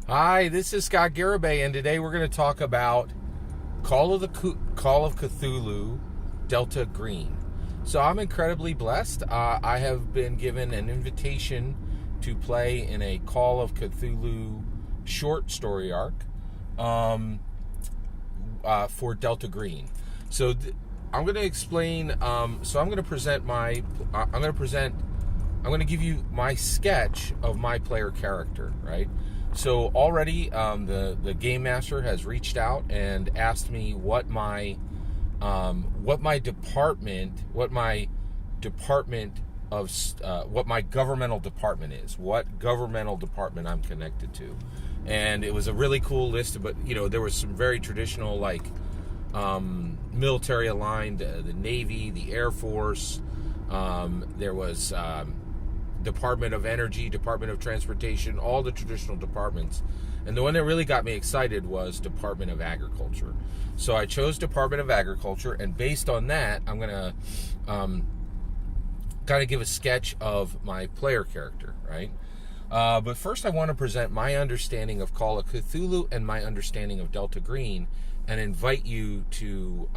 Hi, this is Scott Garibay, and today we're going to talk about Call of Cthulhu, Delta Green. So I'm incredibly blessed. I have been given an invitation to play in a Call of Cthulhu short story arc for Delta Green. So I'm going to explain. So I'm going to give you my sketch of my player character, right? So already the game master has reached out and asked me what my governmental department is, what governmental department I'm connected to. And it was a really cool list, but there was some very traditional, like military aligned, the Navy, the Air Force, there was Department of Energy, Department of Transportation, all the traditional departments. And the one that really got me excited was Department of Agriculture. So I chose Department of Agriculture, and based on that, I'm going to kind of give a sketch of my player character, right? But first I want to present my understanding of Call of Cthulhu and my understanding of Delta Green, and invite you to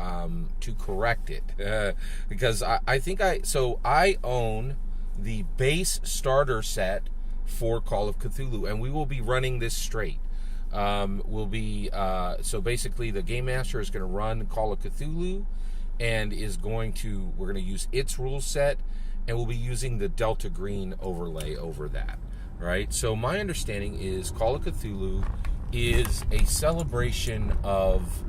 correct it. Because I own the base starter set for Call of Cthulhu, and we will be running this straight. So basically the game master is going to run Call of Cthulhu, and we're going to use its rule set, and we'll be using the Delta Green overlay over that, right? So my understanding is Call of Cthulhu is a celebration of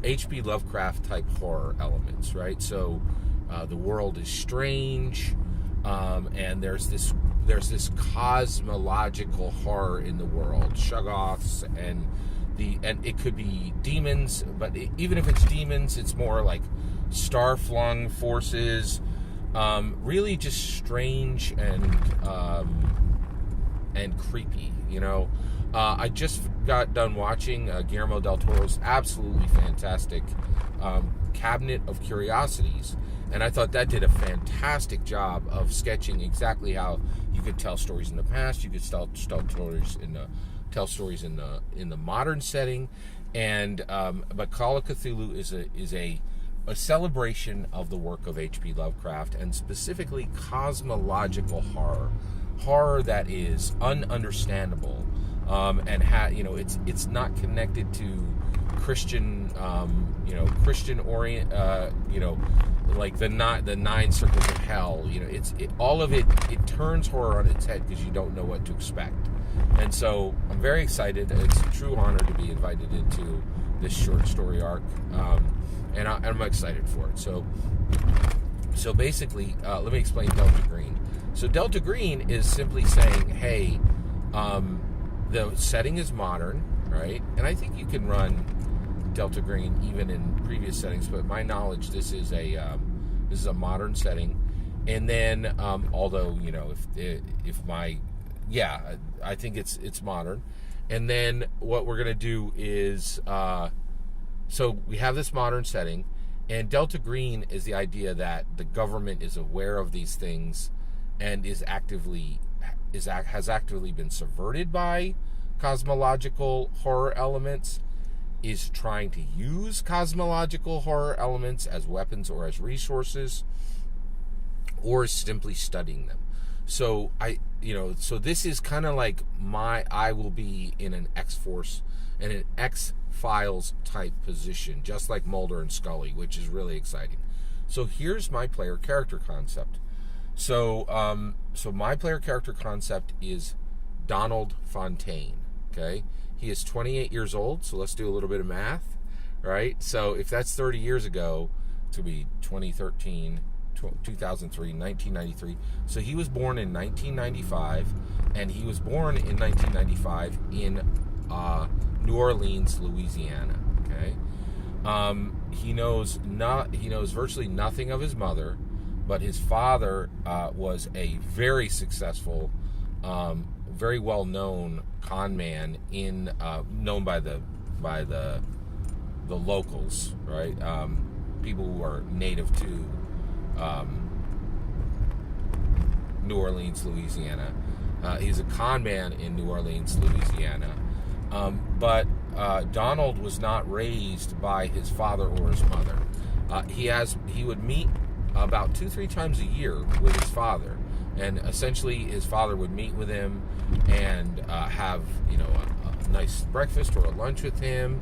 H.P. Lovecraft type horror elements, right? So the world is strange. And there's this cosmological horror in the world, shoggoths, and it could be demons, but even if it's demons, it's more like star-flung forces, really just strange and creepy. I just got done watching Guillermo del Toro's absolutely fantastic Cabinet of Curiosities. And I thought that did a fantastic job of sketching exactly how you could tell stories in the past, you could tell stories in the modern setting, but Call of Cthulhu is a celebration of the work of H.P. Lovecraft, and specifically cosmological horror that is ununderstandable, and it's not connected to Christian, Christian orient, like the nine circles of hell. All of it turns horror on its head because you don't know what to expect. And so I'm very excited. It's a true honor to be invited into this short story arc, and I'm excited for it. So basically, let me explain Delta Green. So Delta Green is simply saying, hey, the setting is modern, right? And I think you can run Delta Green even in previous settings, but my knowledge, this is a modern setting. And then although I think it's modern. And then what we're gonna do is so we have this modern setting, and Delta Green is the idea that the government is aware of these things and has actively been subverted by cosmological horror elements, is trying to use cosmological horror elements as weapons or as resources, or is simply studying them. So so this is kind of like I will be in an X-Force and an X-Files type position, just like Mulder and Scully, which is really exciting. So here's my player character concept. So my player character concept is Donald Fontaine. Okay, he is 28 years old. So let's do a little bit of math, right? So if that's 30 years ago, it's gonna be 2013, 2003, 1993. So he was born in 1995, and he was born in 1995 in New Orleans, Louisiana. Okay, he knows virtually nothing of his mother, but his father was a very successful, very well known con man known by the locals, right? People who are native to New Orleans, Louisiana. He's a con man in New Orleans, Louisiana. But Donald was not raised by his father or his mother. He would meet about 2-3 times a year with his father, and essentially his father would meet with him and have a nice breakfast or a lunch with him.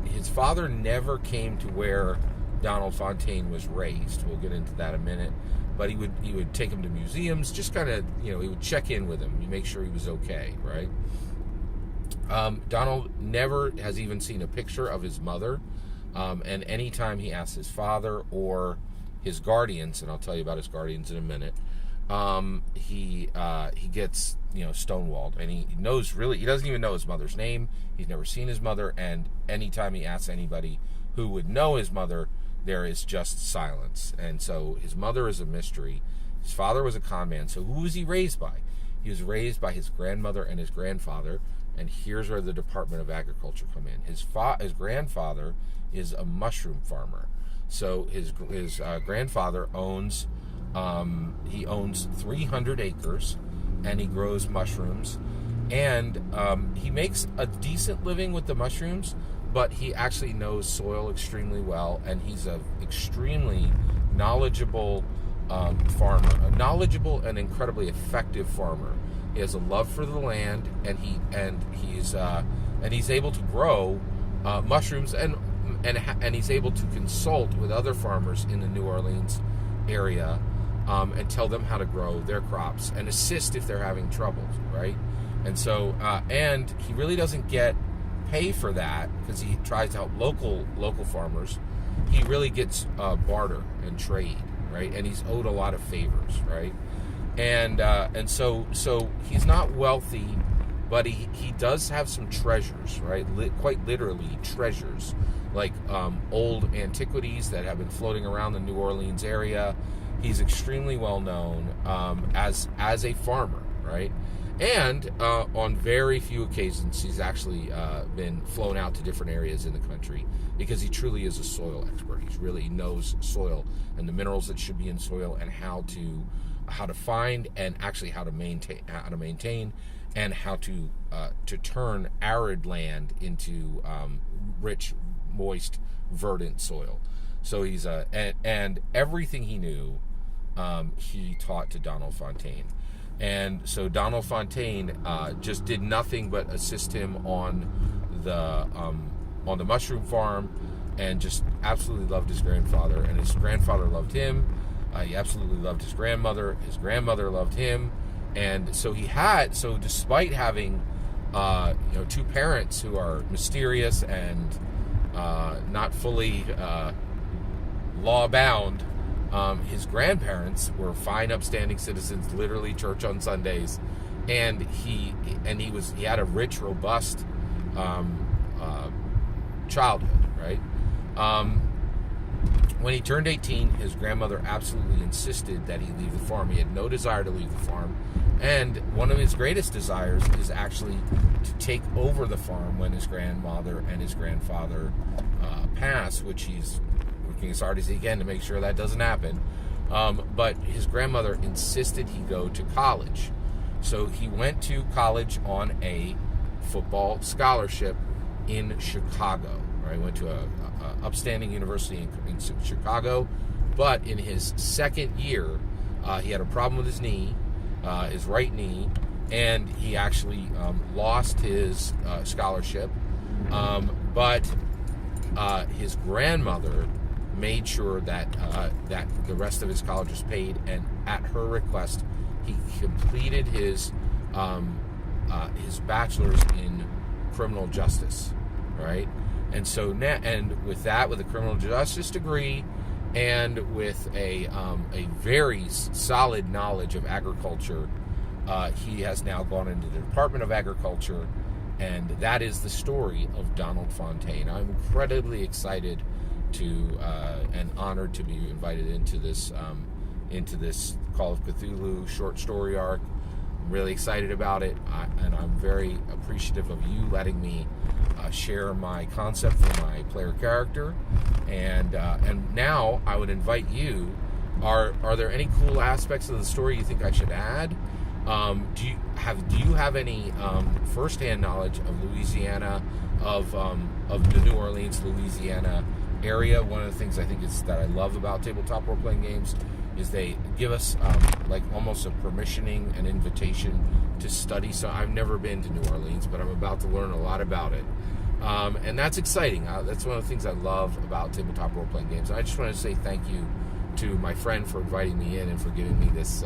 His father never came to where Donald Fontaine was raised. We'll get into that in a minute. But he would take him to museums, just kind of, he would check in with him, make sure he was okay, right? Donald never has even seen a picture of his mother, and anytime he asks his father or his guardians, and I'll tell you about his guardians in a minute, he gets stonewalled, and he doesn't even know his mother's name. He's never seen his mother, and anytime he asks anybody who would know his mother, there is just silence. And so his mother is a mystery. His father was a con man. So who was he raised by? He was raised by his grandmother and his grandfather. And here's where the Department of Agriculture come in. His grandfather is a mushroom farmer. So his grandfather owns 300 acres, and he grows mushrooms. And he makes a decent living with the mushrooms, but he actually knows soil extremely well, and he's an extremely knowledgeable farmer, a knowledgeable and incredibly effective farmer. He has a love for the land, and he's able to grow mushrooms, and he's able to consult with other farmers in the New Orleans area and tell them how to grow their crops and assist if they're having trouble, right? And so, and he really doesn't get pay for that because he tries to help local farmers. He really gets barter and trade, right? And he's owed a lot of favors, right? And so he's not wealthy, but he does have some treasures, right? Quite literally treasures, like old antiquities that have been floating around the New Orleans area. He's extremely well known as a farmer, right? And on very few occasions, he's actually been flown out to different areas in the country because he truly is a soil expert. He really knows soil and the minerals that should be in soil, and how to find, and actually how to maintain, and how to turn arid land into rich, moist, verdant soil. So he's and everything he knew, he taught to Donald Fontaine. And so Donald Fontaine just did nothing but assist him on the mushroom farm, and just absolutely loved his grandfather, and his grandfather loved him. He absolutely loved his grandmother. His grandmother loved him, and so despite having two parents who are mysterious and not fully law-bound, his grandparents were fine, upstanding citizens, literally church on Sundays, and he had a rich, robust childhood, right? When he turned 18, his grandmother absolutely insisted that he leave the farm. He had no desire to leave the farm, and one of his greatest desires is actually to take over the farm when his grandmother and his grandfather pass, which he's working as hard as he can to make sure that doesn't happen. But his grandmother insisted he go to college. So he went to college on a football scholarship in Chicago. Right? Went to a upstanding university in Chicago. But in his second year, he had a problem with his knee, his right knee, and he actually lost his scholarship. But his grandmother made sure that the rest of his college was paid, and at her request, he completed his bachelor's in criminal justice, right? And so with a criminal justice degree, and with a very solid knowledge of agriculture, he has now gone into the Department of Agriculture, and that is the story of Donald Fontaine. I'm incredibly excited and honored to be invited into this Call of Cthulhu short story arc. I'm really excited about it, and I'm very appreciative of you letting me share my concept for my player character. And now I would invite you. Are there any cool aspects of the story you think I should add? Do you have any firsthand knowledge of Louisiana, of the New Orleans, Louisiana area? One of the things I think that I love about tabletop role playing games is they give us like almost a permissioning, an invitation to study. So I've never been to New Orleans, but I'm about to learn a lot about it, and that's exciting. That's one of the things I love about tabletop role playing games. I just want to say thank you to my friend for inviting me in and for giving me this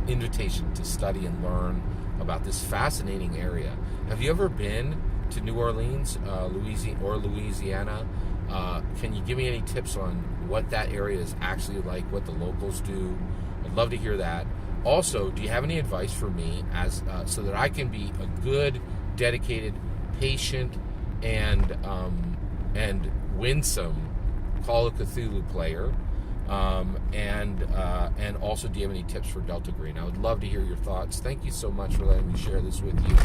invitation to study and learn about this fascinating area. Have you ever been to New Orleans, Louisiana? Can you give me any tips on what that area is actually like, what the locals do? I'd love to hear that. Also, do you have any advice for me as so that I can be a good, dedicated, patient, and winsome Call of Cthulhu player? And also, do you have any tips for Delta Green? I would love to hear your thoughts. Thank you so much for letting me share this with you.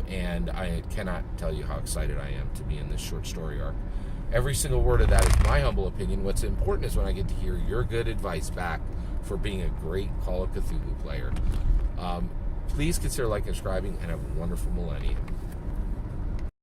And I cannot tell you how excited I am to be in this short story arc. Every single word of that is my humble opinion. What's important is when I get to hear your good advice back for being a great Call of Cthulhu player. Please consider liking and subscribing, and have a wonderful millennium.